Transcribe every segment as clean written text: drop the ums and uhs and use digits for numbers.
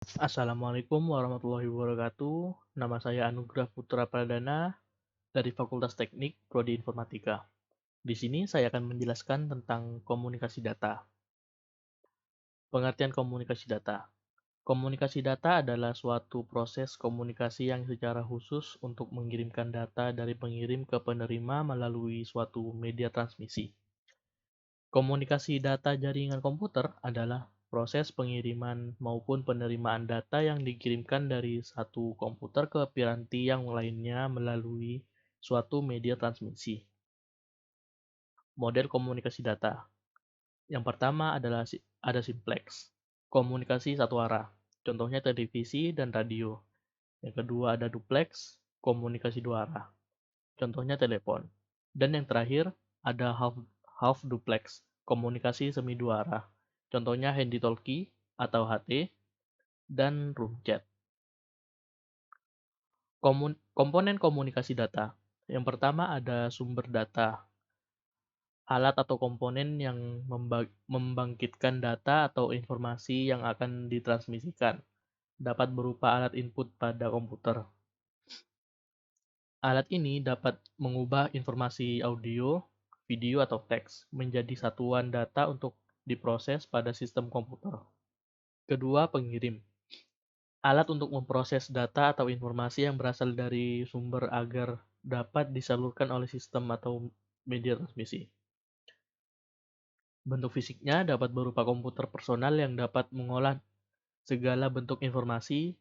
Assalamualaikum warahmatullahi wabarakatuh. Nama saya Anugrah Putra Pradana dari Fakultas Teknik Prodi Informatika. Di sini saya akan menjelaskan tentang komunikasi data. Pengertian komunikasi data. Komunikasi data adalah suatu proses komunikasi yang secara khusus untuk mengirimkan data dari pengirim ke penerima melalui suatu media transmisi. Komunikasi data jaringan komputer adalah proses pengiriman maupun penerimaan data yang dikirimkan dari satu komputer ke piranti yang lainnya melalui suatu media transmisi. Model komunikasi data. Yang pertama adalah ada simplex, komunikasi satu arah. Contohnya televisi dan radio. Yang kedua ada duplex, komunikasi dua arah. Contohnya telepon. Dan yang terakhir ada half duplex, komunikasi semi dua arah. Contohnya handy-talkie atau HT dan room chat. Komponen komunikasi data. Yang pertama ada sumber data, alat atau komponen yang membangkitkan data atau informasi yang akan ditransmisikan. Dapat berupa alat input pada komputer. Alat ini dapat mengubah informasi audio, video, atau teks menjadi satuan data untuk diproses pada sistem komputer. Kedua, pengirim. Alat untuk memproses data atau informasi yang berasal dari sumber agar dapat disalurkan oleh sistem atau media transmisi. Bentuk fisiknya dapat berupa komputer personal yang dapat mengolah segala bentuk informasi,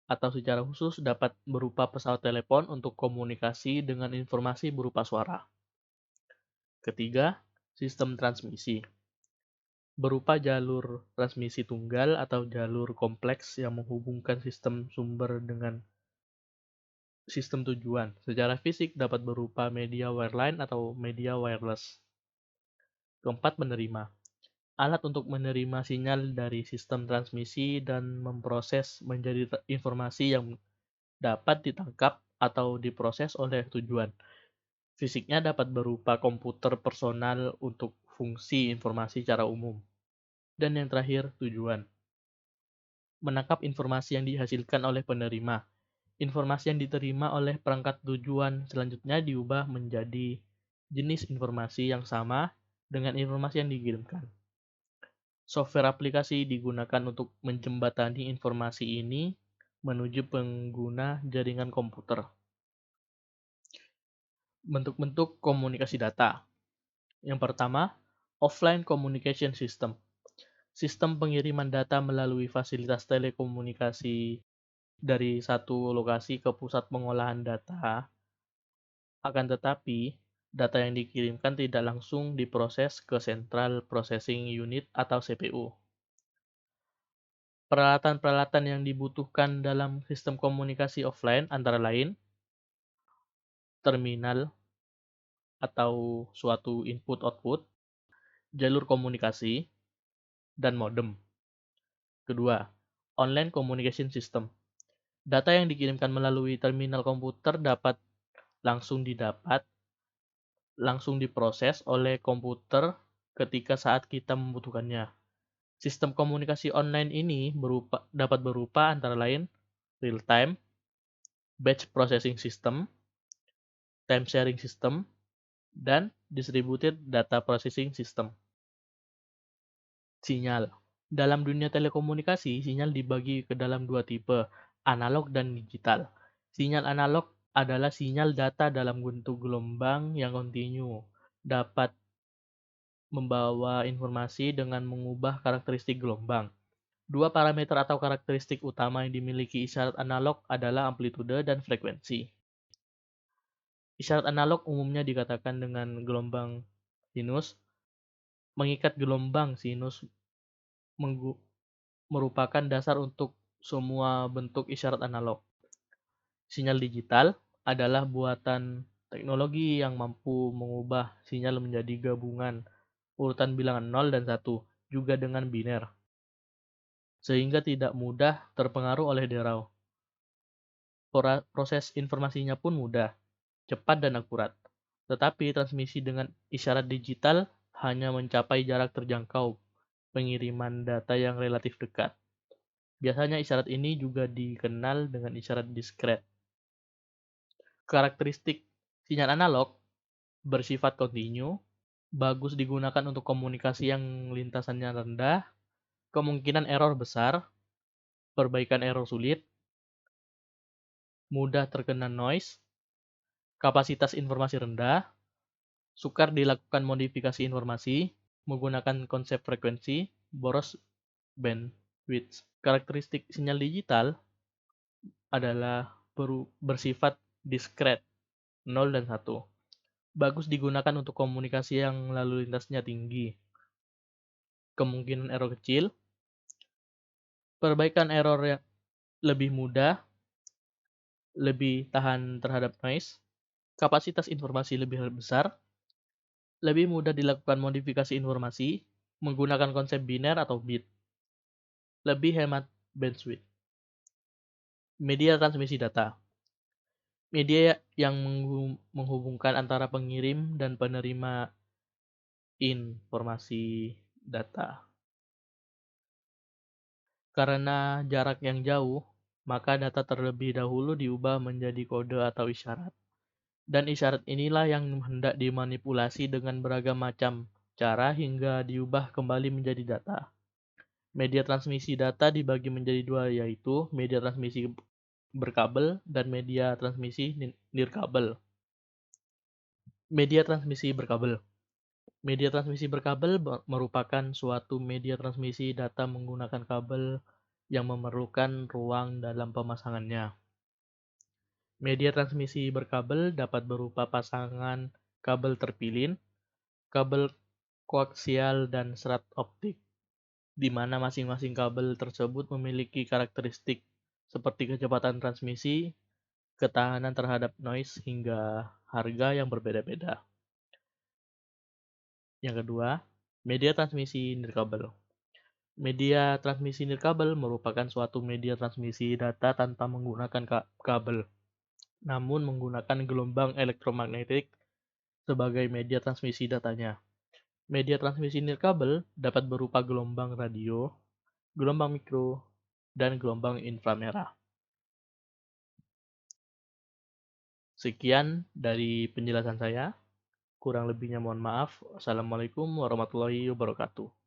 atau secara khusus dapat berupa pesawat telepon untuk komunikasi dengan informasi berupa suara. Ketiga, sistem transmisi. Berupa jalur transmisi tunggal atau jalur kompleks yang menghubungkan sistem sumber dengan sistem tujuan. Secara fisik dapat berupa media wireline atau media wireless. Keempat, penerima. Alat untuk menerima sinyal dari sistem transmisi dan memproses menjadi informasi yang dapat ditangkap atau diproses oleh tujuan. Fisiknya dapat berupa komputer personal untuk fungsi informasi secara umum. Dan yang terakhir, tujuan. Menangkap informasi yang dihasilkan oleh penerima. Informasi yang diterima oleh perangkat tujuan selanjutnya diubah menjadi jenis informasi yang sama dengan informasi yang dikirimkan. Software aplikasi digunakan untuk menjembatani informasi ini menuju pengguna jaringan komputer. Bentuk-bentuk komunikasi data. Yang pertama, offline communication system. Sistem pengiriman data melalui fasilitas telekomunikasi dari satu lokasi ke pusat pengolahan data. Akan tetapi, data yang dikirimkan tidak langsung diproses ke Central Processing Unit atau CPU. Peralatan-peralatan yang dibutuhkan dalam sistem komunikasi offline antara lain terminal atau suatu input-output, jalur komunikasi, dan modem. Kedua, online communication system. Data yang dikirimkan melalui terminal komputer dapat langsung diproses oleh komputer ketika saat kita membutuhkannya. Sistem komunikasi online ini dapat berupa antara lain real-time, batch processing system, time sharing system, dan distributed data processing system. Sinyal. Dalam dunia telekomunikasi, sinyal dibagi ke dalam dua tipe, analog dan digital. Sinyal analog adalah sinyal data dalam bentuk gelombang yang kontinu, dapat membawa informasi dengan mengubah karakteristik gelombang. Dua parameter atau karakteristik utama yang dimiliki isyarat analog adalah amplitude dan frekuensi. Isyarat analog umumnya dikatakan dengan gelombang sinus. Mengikat gelombang sinus merupakan dasar untuk semua bentuk isyarat analog. Sinyal digital adalah buatan teknologi yang mampu mengubah sinyal menjadi gabungan urutan bilangan 0 dan 1, juga dengan biner, sehingga tidak mudah terpengaruh oleh derau. Proses informasinya pun mudah, cepat dan akurat. Tetapi transmisi dengan isyarat digital hanya mencapai jarak terjangkau, pengiriman data yang relatif dekat. Biasanya isyarat ini juga dikenal dengan isyarat diskret. Karakteristik sinyal analog bersifat kontinu, bagus digunakan untuk komunikasi yang lintasannya rendah, kemungkinan error besar, perbaikan error sulit, mudah terkena noise, kapasitas informasi rendah, sukar dilakukan modifikasi informasi, menggunakan konsep frekuensi, boros bandwidth. Karakteristik sinyal digital adalah bersifat diskret, 0 dan 1. Bagus digunakan untuk komunikasi yang lalu lintasnya tinggi, kemungkinan error kecil, perbaikan error yang lebih mudah, lebih tahan terhadap noise, kapasitas informasi lebih besar, lebih mudah dilakukan modifikasi informasi, menggunakan konsep biner atau bit, lebih hemat bandwidth. Media transmisi data. Media yang menghubungkan antara pengirim dan penerima informasi data. Karena jarak yang jauh, maka data terlebih dahulu diubah menjadi kode atau isyarat. Dan isyarat inilah yang hendak dimanipulasi dengan beragam macam cara hingga diubah kembali menjadi data. Media transmisi data dibagi menjadi dua, yaitu media transmisi berkabel dan media transmisi nirkabel. Media transmisi berkabel. Media transmisi berkabel merupakan suatu media transmisi data menggunakan kabel yang memerlukan ruang dalam pemasangannya. Media transmisi berkabel dapat berupa pasangan kabel terpilin, kabel koaksial, dan serat optik, di mana masing-masing kabel tersebut memiliki karakteristik seperti kecepatan transmisi, ketahanan terhadap noise, hingga harga yang berbeda-beda. Yang kedua, media transmisi nirkabel. Media transmisi nirkabel merupakan suatu media transmisi data tanpa menggunakan kabel, namun menggunakan gelombang elektromagnetik sebagai media transmisi datanya. Media transmisi nirkabel dapat berupa gelombang radio, gelombang mikro, dan gelombang inframerah. Sekian dari penjelasan saya. Kurang lebihnya mohon maaf. Assalamualaikum warahmatullahi wabarakatuh.